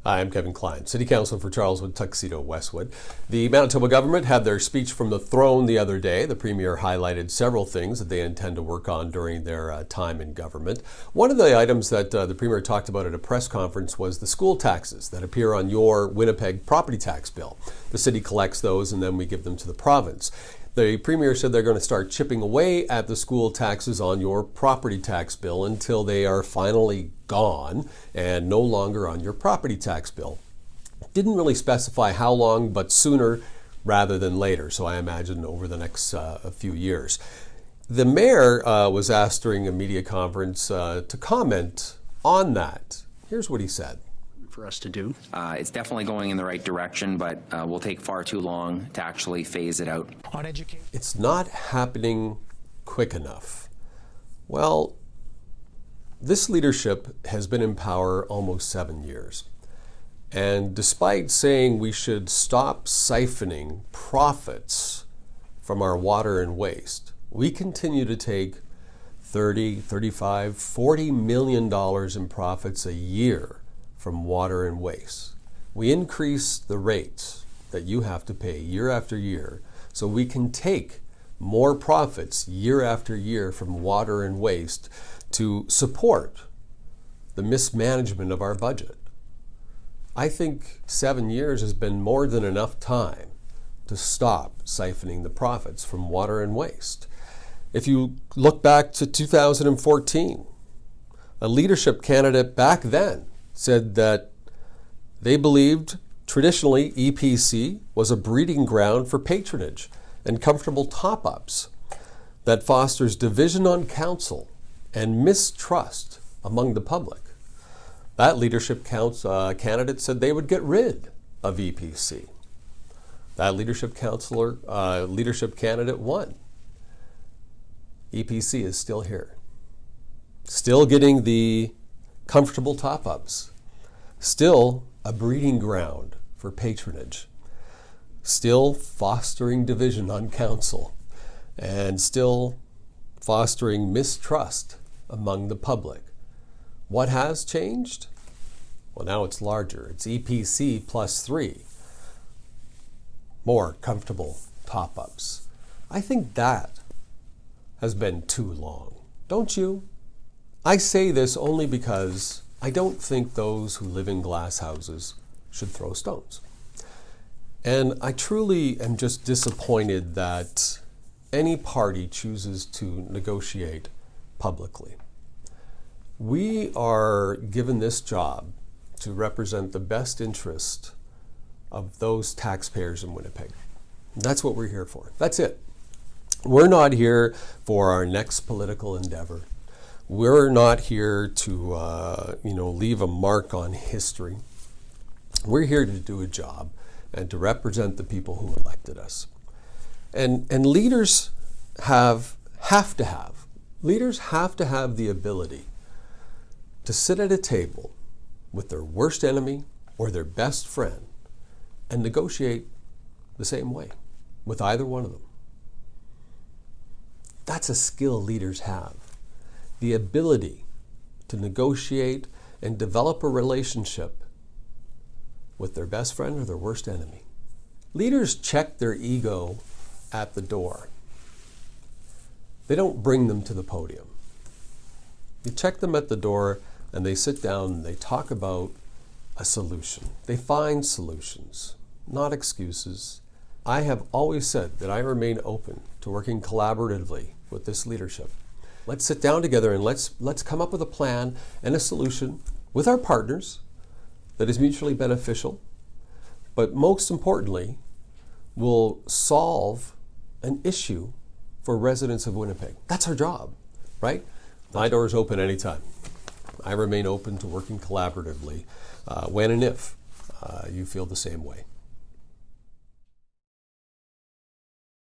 Hi, I'm Kevin Klein, City Councillor for Charleswood, Tuxedo, Westwood. The Manitoba government had their speech from the throne the other day. The Premier highlighted several things that they intend to work on during their time in government. One of the items that the Premier talked about at a press conference was the school taxes that appear on your Winnipeg property tax bill. The city collects those and then we give them to the province. The Premier said they're going to start chipping away at the school taxes on your property tax bill until they are finally gone and no longer on your property tax bill. Didn't really specify how long, but sooner rather than later, so I imagine over the next few years. The mayor was asked during a media conference to comment on that. Here's what he said. For us to do. It's definitely going in the right direction, but will take far too long to actually phase it out. On education. It's not happening quick enough. Well, this leadership has been in power almost 7 years. And despite saying we should stop siphoning profits from our water and waste, we continue to take $30, $35, $40 million in profits a year from water and waste. We increase the rates that you have to pay year after year so we can take more profits year after year from water and waste to support the mismanagement of our budget. I think 7 years has been more than enough time to stop siphoning the profits from water and waste. If you look back to 2014, a leadership candidate back then said that they believed traditionally EPC was a breeding ground for patronage and comfortable top-ups that fosters division on council and mistrust among the public. That leadership candidate said they would get rid of EPC. That leadership candidate won. EPC is still here, still getting the comfortable top-ups, still a breeding ground for patronage, still fostering division on council, and still fostering mistrust among the public. What has changed? Well, now it's larger. It's EPC plus 3. More comfortable top-ups. I think that has been too long. Don't you? I say this only because I don't think those who live in glass houses should throw stones. And I truly am just disappointed that any party chooses to negotiate publicly. We are given this job to represent the best interest of those taxpayers in Winnipeg. That's what we're here for. That's it. We're not here for our next political endeavor. We're not here to leave a mark on history. We're here to do a job and to represent the people who elected us. And leaders have to have the ability to sit at a table with their worst enemy or their best friend and negotiate the same way with either one of them. That's a skill leaders have. The ability to negotiate and develop a relationship with their best friend or their worst enemy. Leaders check their ego at the door. They don't bring them to the podium. You check them at the door and they sit down and they talk about a solution. They find solutions, not excuses. I have always said that I remain open to working collaboratively with this leadership. Let's sit down together and let's come up with a plan and a solution with our partners that is mutually beneficial, but most importantly, will solve an issue for residents of Winnipeg. That's our job, right? My door is open anytime. I remain open to working collaboratively when and if you feel the same way.